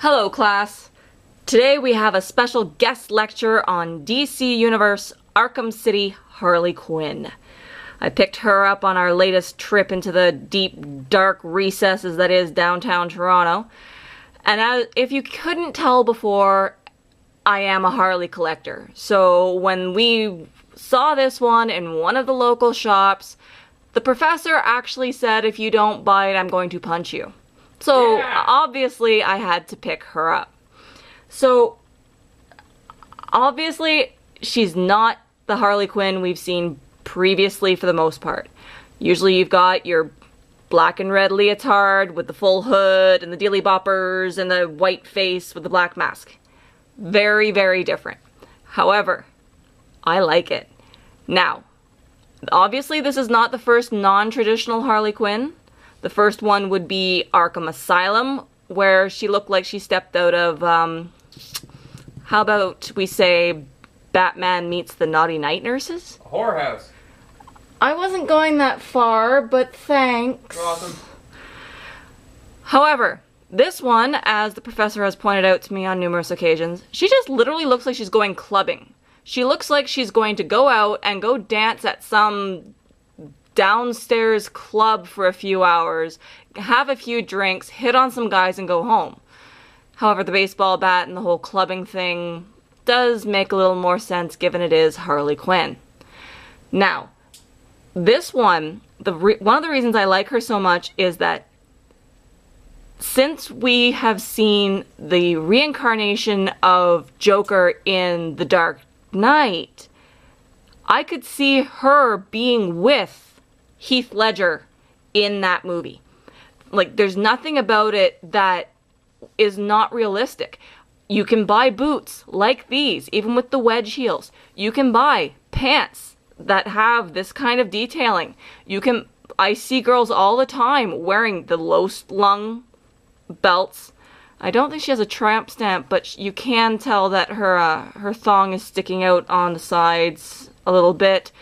Hello class! Today we have a special guest lecture on DC Universe Arkham City Harley Quinn. I picked her up on our latest trip into the deep, dark recesses that is downtown Toronto. And if you couldn't tell before, I am a Harley collector. So when we saw this one in one of the local shops, the professor actually said, if you don't buy it, I'm going to punch you. So yeah. Obviously I had to pick her up. So obviously she's not the Harley Quinn we've seen previously for the most part. Usually you've got your black and red leotard with the full hood and the dealy boppers and the white face with the black mask. Very, very different. However, I like it. Now, obviously this is not the first non-traditional Harley Quinn. The first one would be Arkham Asylum, where she looked like she stepped out of, how about we say Batman meets the Naughty Night Nurses? A whorehouse. I wasn't going that far, but thanks. You're awesome. However, this one, as the professor has pointed out to me on numerous occasions, she just literally looks like she's going clubbing. She looks like she's going to go out and go dance at some downstairs club for a few hours, have a few drinks, hit on some guys, and go home. However, the baseball bat and the whole clubbing thing does make a little more sense given it is Harley Quinn. Now, this one, one of the reasons I like her so much is that since we have seen the reincarnation of Joker in The Dark Knight, I could see her being with Heath Ledger in that movie. Like, there's nothing about it that is not realistic. You can buy boots like these, even with the wedge heels. You can buy pants that have this kind of detailing. I see girls all the time wearing the low-slung belts. I don't think she has a tramp stamp, but you can tell that her thong is sticking out on the sides a little bit.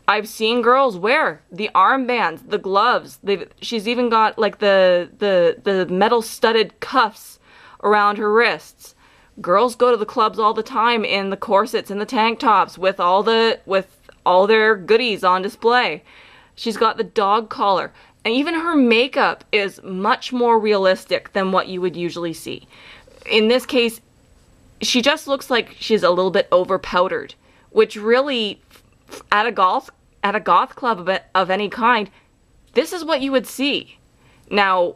I've seen girls wear the armbands, the gloves. She's even got like the metal studded cuffs around her wrists. Girls go to the clubs all the time in the corsets and the tank tops with all their goodies on display. She's got the dog collar. And even her makeup is much more realistic than what you would usually see. In this case, she just looks like she's a little bit over powdered, which really, at a goth club of any kind, this is what you would see. Now,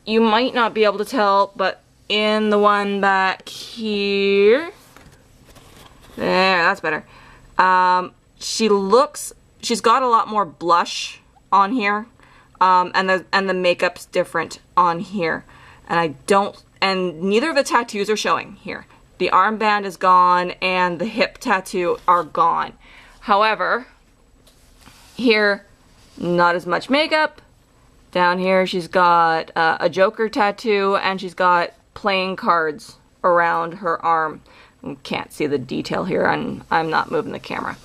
you might not be able to tell, but in the one back here, there, that's better. She's got a lot more blush on here. And the makeup's different on here. And neither of the tattoos are showing here. The armband is gone and the hip tattoo are gone. However, here, not as much makeup. Down here, she's got a Joker tattoo and she's got playing cards around her arm. You can't see the detail here, and I'm not moving the camera.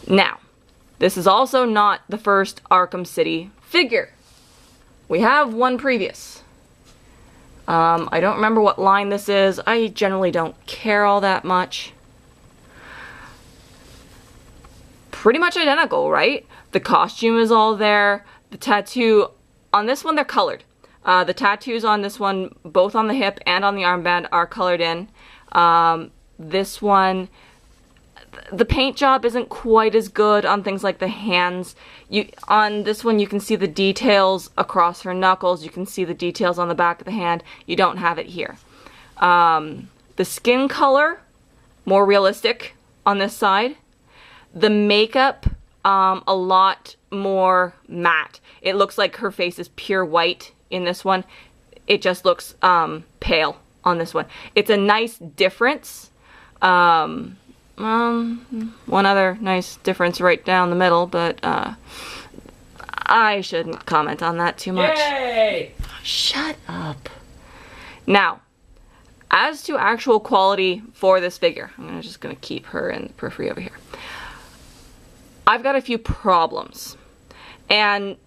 Now, this is also not the first Arkham City figure. We have one previous. I don't remember what line this is. I generally don't care all that much. Pretty much identical, right? The costume is all there. The tattoo, on this one they're colored. The tattoos on this one, both on the hip and on the armband, are colored in. This one, the paint job isn't quite as good on things like the hands. On this one you can see the details across her knuckles. You can see the details on the back of the hand. You don't have it here. The skin color, more realistic on this side. The makeup, a lot more matte. It looks like her face is pure white in this one. It just looks pale on this one. It's a nice difference. One other nice difference right down the middle, but I shouldn't comment on that too much. Yay! Shut up. Now, as to actual quality for this figure, I'm just gonna keep her in the periphery over here. I've got a few problems, and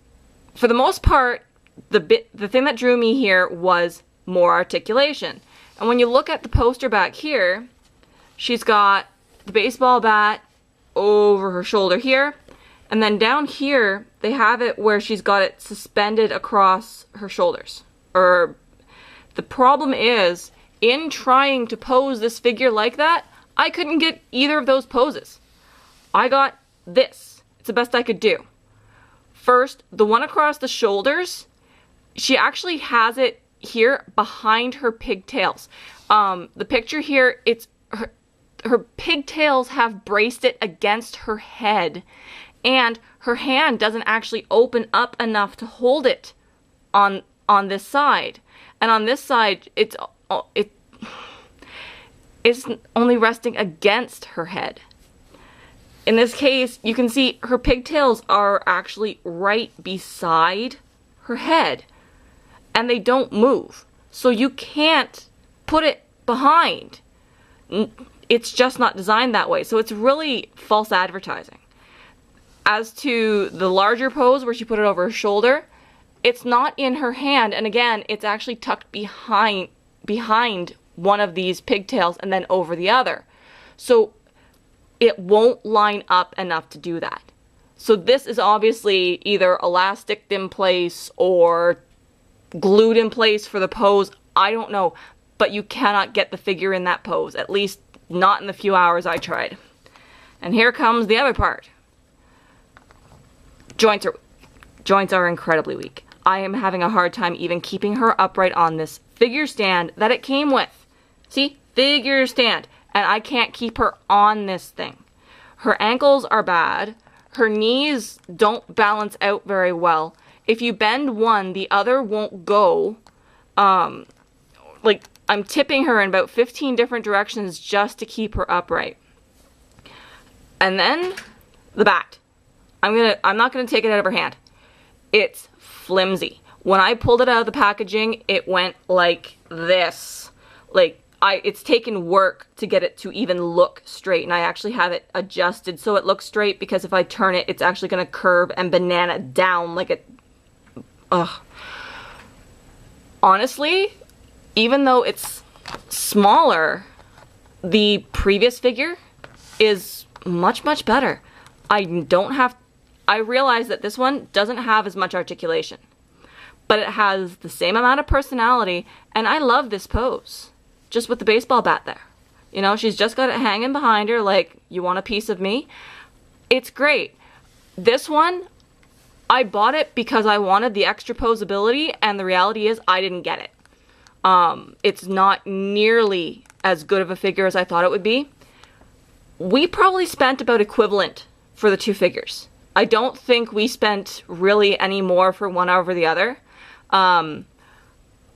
for the most part, the thing that drew me here was more articulation. And when you look at the poster back here, she's got the baseball bat over her shoulder here, and then down here they have it where she's got it suspended across her shoulders. Or the problem is, in trying to pose this figure like that, I couldn't get either of those poses. I got this. It's the best I could do. First, the one across the shoulders, she actually has it here behind her pigtails. The picture here, it's her pigtails have braced it against her head, and her hand doesn't actually open up enough to hold it on this side. And on this side, it's only resting against her head. In this case, you can see her pigtails are actually right beside her head, and they don't move. So you can't put it behind. It's just not designed that way. So it's really false advertising. As to the larger pose where she put it over her shoulder, it's not in her hand, and again, it's actually tucked behind one of these pigtails and then over the other. So it won't line up enough to do that. So this is obviously either elasticed in place or glued in place for the pose. I don't know, but you cannot get the figure in that pose, at least not in the few hours I tried. And here comes the other part. Joints are incredibly weak. I am having a hard time even keeping her upright on this figure stand that it came with. See? Figure stand. And I can't keep her on this thing. Her ankles are bad. Her knees don't balance out very well. If you bend one, the other won't go. Like, I'm tipping her in about 15 different directions just to keep her upright. And then, the bat. I'm not gonna take it out of her hand. It's flimsy. When I pulled it out of the packaging, it went like this. Like, it's taken work to get it to even look straight, and I actually have it adjusted so it looks straight, because if I turn it, it's actually gonna curve and banana down like it. Ugh. Honestly, even though it's smaller, the previous figure is much, much better. I realize that this one doesn't have as much articulation, but it has the same amount of personality, and I love this pose. Just with the baseball bat there. You know, she's just got it hanging behind her like, you want a piece of me? It's great. This one, I bought it because I wanted the extra posability, and the reality is I didn't get it. It's not nearly as good of a figure as I thought it would be. We probably spent about equivalent for the two figures. I don't think we spent really any more for one over the other.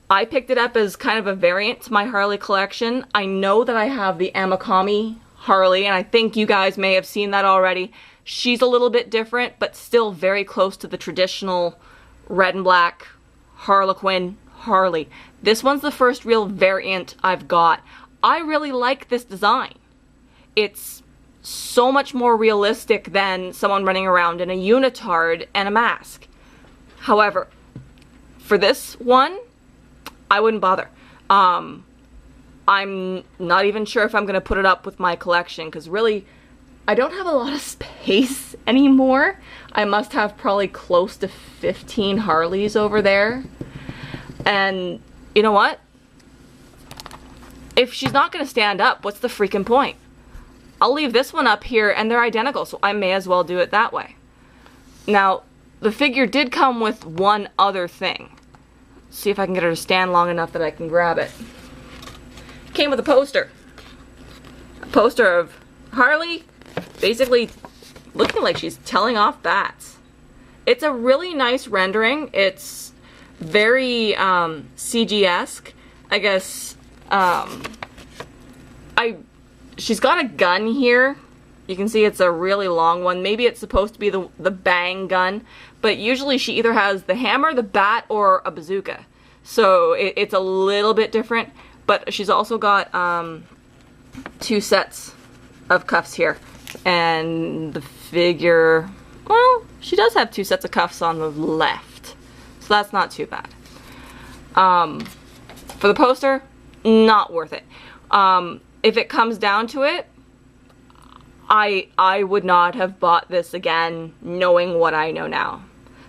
I picked it up as kind of a variant to my Harley collection. I know that I have the Amikami Harley, and I think you guys may have seen that already. She's a little bit different, but still very close to the traditional red and black Harley Quinn Harley. This one's the first real variant I've got. I really like this design. It's so much more realistic than someone running around in a unitard and a mask. However, for this one, I wouldn't bother. I'm not even sure if I'm going to put it up with my collection, because really, I don't have a lot of space anymore. I must have probably close to 15 Harleys over there. And you know what? If she's not going to stand up, what's the freaking point? I'll leave this one up here, and they're identical, so I may as well do it that way. Now, the figure did come with one other thing. See if I can get her to stand long enough that I can grab it. Came with a poster. A poster of Harley basically looking like she's telling off bats. It's a really nice rendering. It's very CG-esque. I guess she's got a gun here. You can see it's a really long one. Maybe it's supposed to be the bang gun, but usually she either has the hammer, the bat, or a bazooka. So it's a little bit different, but she's also got two sets of cuffs here. And the figure, well, she does have two sets of cuffs on the left, so that's not too bad. For the poster, not worth it. If it comes down to it, I would not have bought this again knowing what I know now.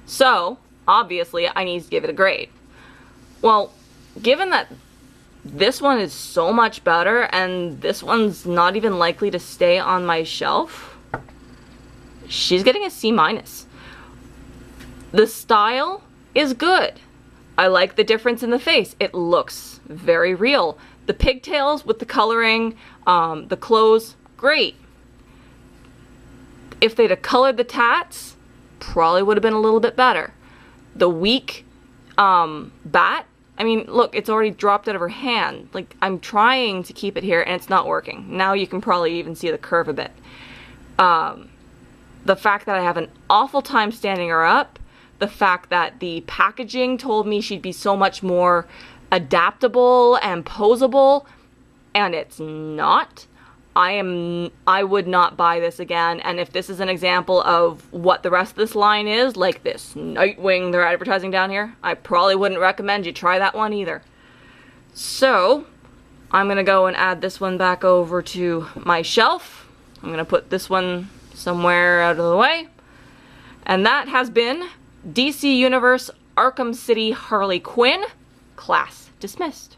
So, obviously, I need to give it a grade. Well, given that this one is so much better and this one's not even likely to stay on my shelf, she's getting a C-. The style is good. I like the difference in the face. It looks very real. The pigtails with the coloring, the clothes, great. If they'd have colored the tats, probably would have been a little bit better. The weak bat, I mean, look, it's already dropped out of her hand. Like, I'm trying to keep it here and it's not working. Now you can probably even see the curve a bit. The fact that I have an awful time standing her up, the fact that the packaging told me she'd be so much more adaptable and posable, and it's not. I would not buy this again, and if this is an example of what the rest of this line is, like this Nightwing they're advertising down here, I probably wouldn't recommend you try that one either. So, I'm gonna go and add this one back over to my shelf. I'm gonna put this one somewhere out of the way. And that has been DC Universe Arkham City Harley Quinn, class dismissed.